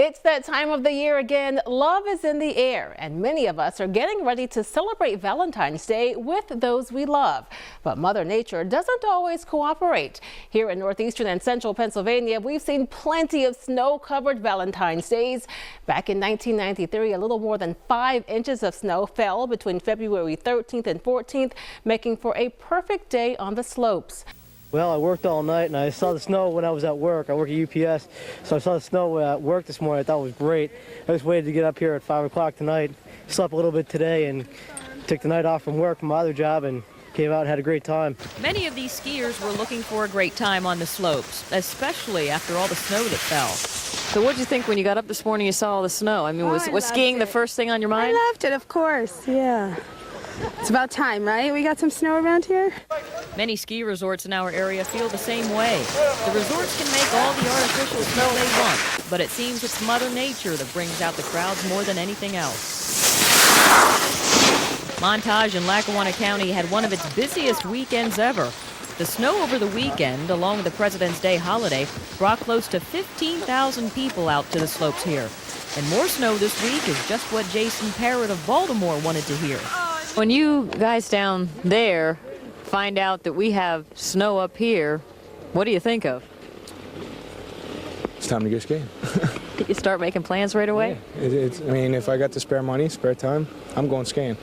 It's that time of the year again. Love is in the air, and many of us are getting ready to celebrate Valentine's Day with those we love. But Mother Nature doesn't always cooperate. Here in northeastern and central Pennsylvania, we've seen plenty of snow-covered Valentine's Days. Back in 1993, a little more than 5 inches of snow fell between February 13th and 14th, making for a perfect day on the slopes. Well, I worked all night and I saw the snow when I was at work. I work at UPS, so I saw the snow at work this morning. I thought it was great. I just waited to get up here at 5 o'clock tonight. Slept a little bit today and took the night off from work from my other job and came out and had a great time. Many of these skiers were looking for a great time on the slopes, especially after all the snow that fell. So what did you think when you got up this morning and you saw all the snow? I mean, was skiing the first thing on your mind? I loved it, of course, yeah. It's about time, right? We got some snow around here. Many ski resorts in our area feel the same way. The resorts can make all the artificial snow they want, but it seems it's Mother Nature that brings out the crowds more than anything else. Montage in Lackawanna County had one of its busiest weekends ever. The snow over the weekend, along with the President's Day holiday, brought close to 15,000 people out to the slopes here. And more snow this week is just what Jason Parrott of Baltimore wanted to hear. When you guys down there find out that we have snow up here, what do you think of? It's time to go skiing. Did you start making plans right away? Yeah, I mean, if I got the spare money, spare time, I'm going skiing.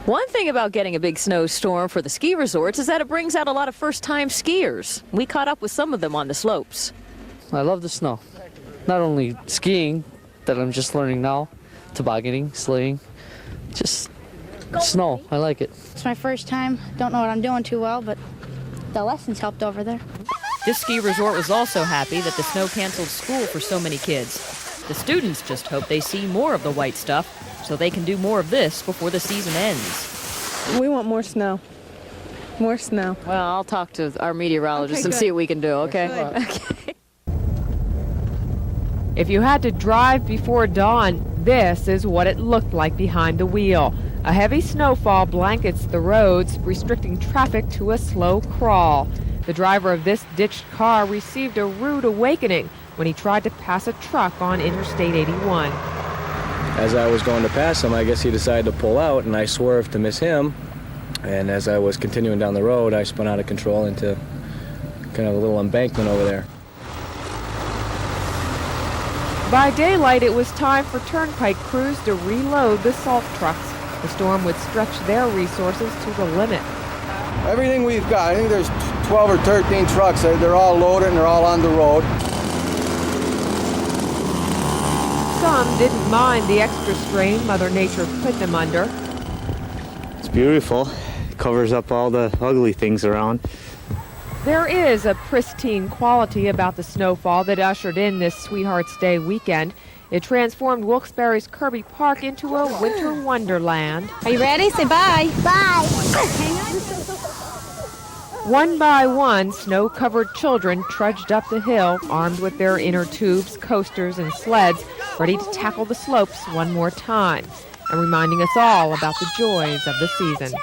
One thing about getting a big snowstorm for the ski resorts is that it brings out a lot of first-time skiers. We caught up with some of them on the slopes. I love the snow. Not only skiing, that I'm just learning now, tobogganing, sledding, just snow. I like it. It's my first time. Don't know what I'm doing too well, but the lessons helped over there. This ski resort was also happy that the snow canceled school for so many kids. The students just hope they see more of the white stuff so they can do more of this before the season ends. We want more snow. More snow. Well, I'll talk to our meteorologist and see what we can do, okay? Okay. If you had to drive before dawn, this is what it looked like behind the wheel. A heavy snowfall blankets the roads, restricting traffic to a slow crawl. The driver of this ditched car received a rude awakening when he tried to pass a truck on Interstate 81. As I was going to pass him, I guess he decided to pull out, and I swerved to miss him. And as I was continuing down the road, I spun out of control into kind of a little embankment over there. By daylight, it was time for turnpike crews to reload the salt trucks. The storm would stretch their resources to the limit. Everything we've got, I think there's 12 or 13 trucks. They're all loaded and they're all on the road. Some didn't mind the extra strain Mother Nature put them under. It's beautiful. It covers up all the ugly things around. There is a pristine quality about the snowfall that ushered in this Sweethearts Day weekend. It transformed Wilkes-Barre's Kirby Park into a winter wonderland. Are you ready? Say bye. Bye. One by one, snow-covered children trudged up the hill, armed with their inner tubes, coasters, and sleds, ready to tackle the slopes one more time, and reminding us all about the joys of the season.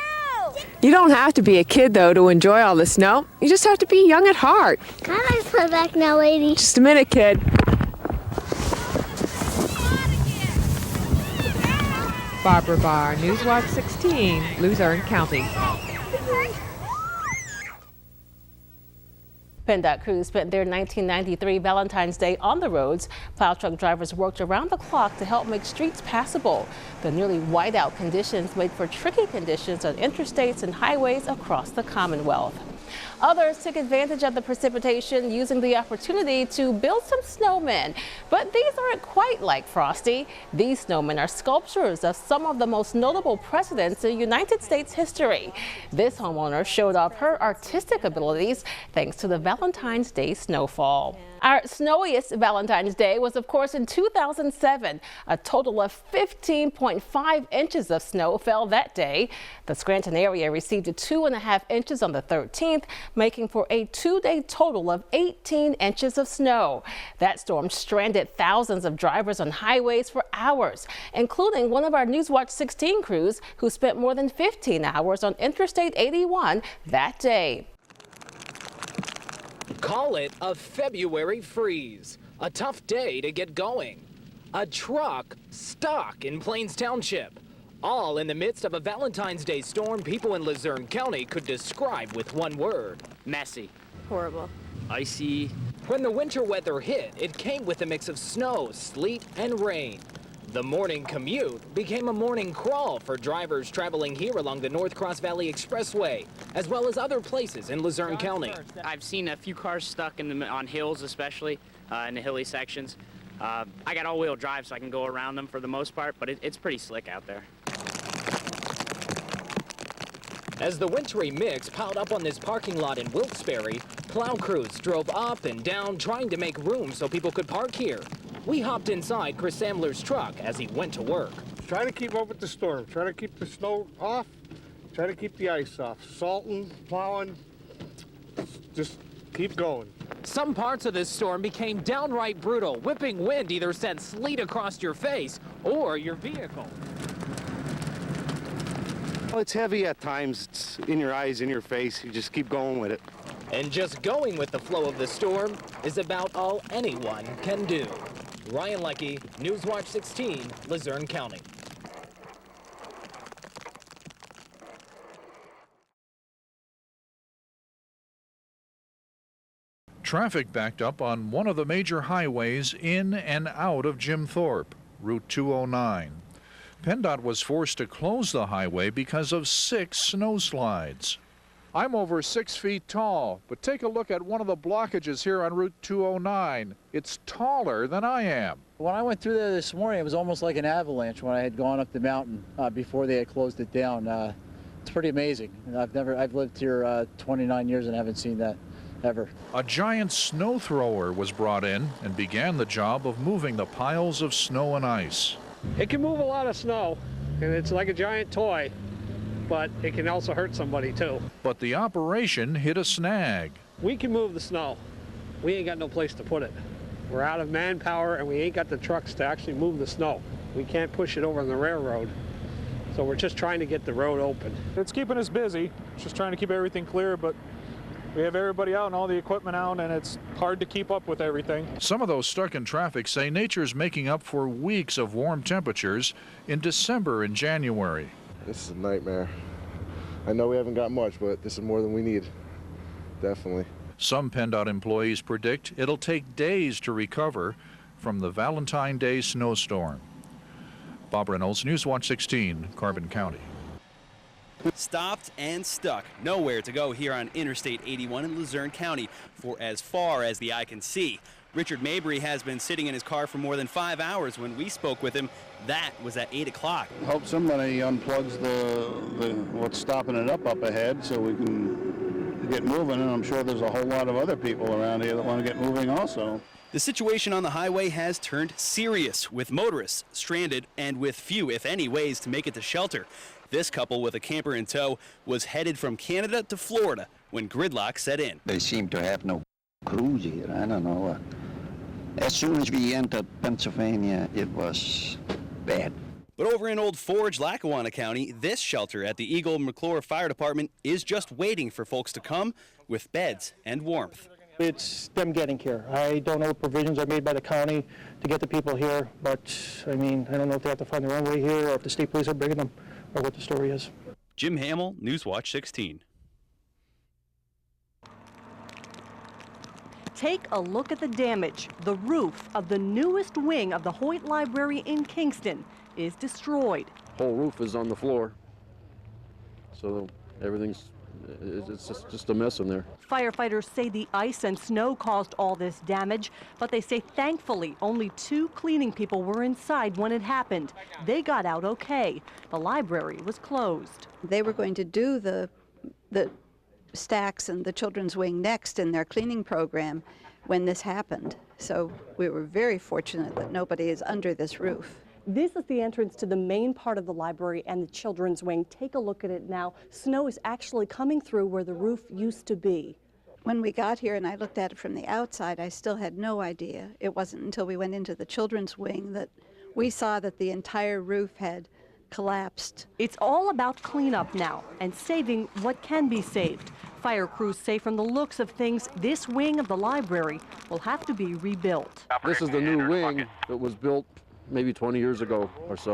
You don't have to be a kid, though, to enjoy all the snow. You just have to be young at heart. Can I put back now, lady? Just a minute, kid. Barbara Barr, Newswatch 16, Luzerne County. PennDOT crews spent their 1993 Valentine's Day on the roads. Plow truck drivers worked around the clock to help make streets passable. The nearly whiteout conditions made for tricky conditions on interstates and highways across the Commonwealth. Others took advantage of the precipitation, using the opportunity to build some snowmen. But these aren't quite like Frosty. These snowmen are sculptures of some of the most notable presidents in United States history. This homeowner showed off her artistic abilities thanks to the Valentine's Day snowfall. Our snowiest Valentine's Day was, of course, in 2007. A total of 15.5 inches of snow fell that day. The Scranton area received 2.5 inches on the 13th, making for a 2-day total of 18 inches of snow. That storm stranded thousands of drivers on highways for hours, including one of our Newswatch 16 crews who spent more than 15 hours on Interstate 81 that day. Call it a February freeze. A tough day to get going. A truck stuck in Plains Township. All in the midst of a Valentine's Day storm people in Luzerne County could describe with one word. Messy. Horrible. Icy. When the winter weather hit, it came with a mix of snow, sleet, and rain. The morning commute became a morning crawl for drivers traveling here along the North Cross Valley Expressway, as well as other places in Luzerne County. I've seen a few cars stuck on hills, especially in the hilly sections. I got all-wheel drive, so I can go around them for the most part, but it's pretty slick out there. As the wintry mix piled up on this parking lot in Wilkes-Barre, plow crews drove up and down trying to make room so people could park here. We hopped inside Chris Samler's truck as he went to work. Try to keep up with the storm. Try to keep the snow off. Try to keep the ice off. Salting, plowing, just keep going. Some parts of this storm became downright brutal. Whipping wind either sent sleet across your face or your vehicle. Well, it's heavy at times. It's in your eyes, in your face. You just keep going with it. And just going with the flow of the storm is about all anyone can do. Ryan Leckie, Newswatch 16, Luzerne County. Traffic backed up on one of the major highways in and out of Jim Thorpe, Route 209. PennDOT was forced to close the highway because of 6 snowslides. I'm over 6 feet tall, but take a look at one of the blockages here on Route 209. It's taller than I am. When I went through there this morning, it was almost like an avalanche when I had gone up the mountain before they had closed it down. It's pretty amazing. I've lived here 29 years and haven't seen that ever. A giant snow thrower was brought in and began the job of moving the piles of snow and ice. It can move a lot of snow, and it's like a giant toy, but it can also hurt somebody too. But the operation hit a snag. We can move the snow. We ain't got no place to put it. We're out of manpower and we ain't got the trucks to actually move the snow. We can't push it over on the railroad. So we're just trying to get the road open. It's keeping us busy, just trying to keep everything clear, but we have everybody out and all the equipment out, and it's hard to keep up with everything. Some of those stuck in traffic say nature's making up for weeks of warm temperatures in December and January. This is a nightmare. I know we haven't got much, but this is more than we need. Definitely. Some PennDOT employees predict it'll take days to recover from the Valentine Day snowstorm. Bob Reynolds, Newswatch 16, Carbon County. Stopped and stuck. Nowhere to go here on Interstate 81 in Luzerne County for as far as the eye can see. Richard Mabry has been sitting in his car for more than 5 hours. When we spoke with him, that was at 8 o'clock. Hope somebody unplugs the what's stopping it up ahead so we can get moving, and I'm sure there's a whole lot of other people around here that want to get moving also. The situation on the highway has turned serious, with motorists stranded and with few, if any, ways to make it to shelter. This couple with a camper in tow was headed from Canada to Florida when gridlock set in. They seem to have no crews here. I don't know. As soon as we entered Pennsylvania, it was bad. But over in Old Forge, Lackawanna County, this shelter at the Eagle McClure Fire Department is just waiting for folks to come with beds and warmth. It's them getting here. I don't know what provisions are made by the county to get the people here, but I mean, I don't know if they have to find their own way here or if the state police are bringing them or what the story is. Jim Hamill, Newswatch 16. Take a look at the damage. The roof of the newest wing of the Hoyt Library in Kingston is destroyed. Whole roof is on the floor, so it's just a mess in there. Firefighters say the ice and snow caused all this damage, but they say thankfully only 2 cleaning people were inside when it happened. They got out okay. The library was closed. They were going to do the stacks and the children's wing next in their cleaning program when this happened. So we were very fortunate that nobody is under this roof. This is the entrance to the main part of the library and the children's wing. Take a look at it now. Snow is actually coming through where the roof used to be. When we got here and I looked at it from the outside, I still had no idea. It wasn't until we went into the children's wing that we saw that the entire roof had collapsed. It's all about cleanup now and saving what can be saved. Fire crews say from the looks of things, this wing of the library will have to be rebuilt. This is the new wing that was built maybe 20 years ago or so.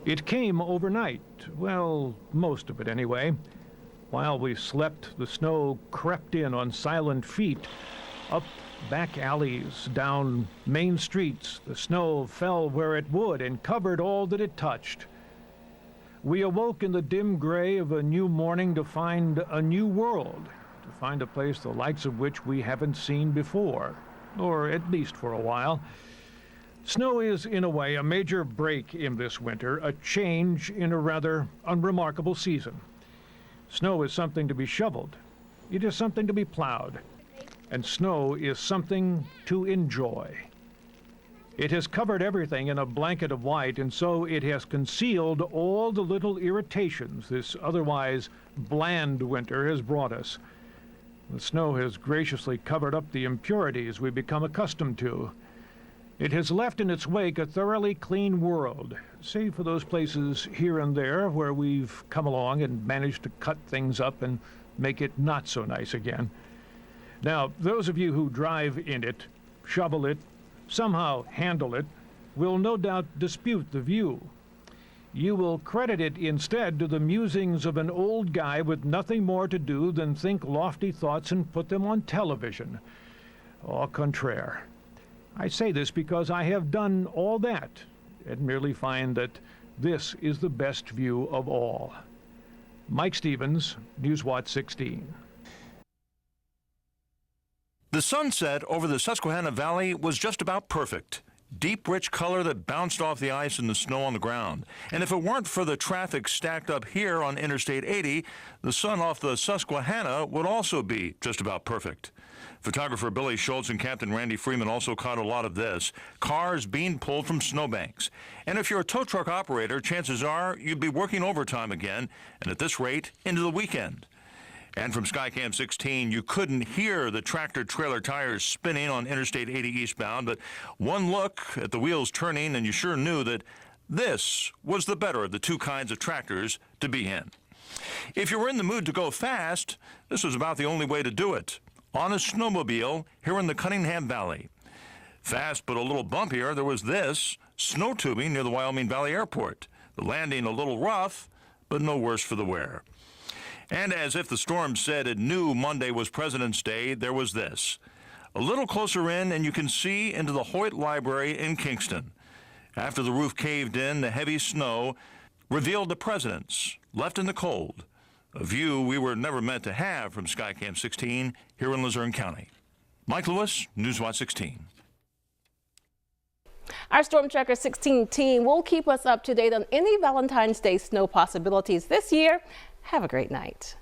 It came overnight. Well, most of it anyway. While we slept, the snow crept in on silent feet. Up back alleys, down main streets, the snow fell where it would and covered all that it touched. We awoke in the dim gray of a new morning to find a new world, to find a place the likes of which we haven't seen before, or at least for a while. Snow is, in a way, a major break in this winter, a change in a rather unremarkable season. Snow is something to be shoveled. It is something to be plowed. And snow is something to enjoy. It has covered everything in a blanket of white, and so it has concealed all the little irritations this otherwise bland winter has brought us. The snow has graciously covered up the impurities we've become accustomed to. It has left in its wake a thoroughly clean world, save for those places here and there where we've come along and managed to cut things up and make it not so nice again. Now, those of you who drive in it, shovel it, somehow handle it, will no doubt dispute the view. You will credit it instead to the musings of an old guy with nothing more to do than think lofty thoughts and put them on television. Au contraire. I say this because I have done all that and merely find that this is the best view of all. Mike Stevens, Newswatch 16. The sunset over the Susquehanna Valley was just about perfect. Deep, rich color that bounced off the ice and the snow on the ground. And if it weren't for the traffic stacked up here on Interstate 80, the sun off the Susquehanna would also be just about perfect. Photographer Billy Schultz and Captain Randy Freeman also caught a lot of this. Cars being pulled from snowbanks. And if you're a tow truck operator, chances are you'd be working overtime again, and at this rate, into the weekend. And from Skycam 16, you couldn't hear the tractor-trailer tires spinning on Interstate 80 eastbound, but one look at the wheels turning and you sure knew that this was the better of the two kinds of tractors to be in. If you were in the mood to go fast, this was about the only way to do it. On a snowmobile here in the Cunningham Valley. Fast but a little bumpier, there was this, snow tubing near the Wyoming Valley Airport. The landing a little rough, but no worse for the wear. And as if the storm said it knew Monday was President's Day, there was this. A little closer in, and you can see into the Hoyt Library in Kingston. After the roof caved in, the heavy snow revealed the presidents, left in the cold. A view we were never meant to have from Skycam 16 here in Luzerne County. Mike Lewis, Newswatch 16. Our Storm Tracker 16 team will keep us up to date on any Valentine's Day snow possibilities this year. Have a great night.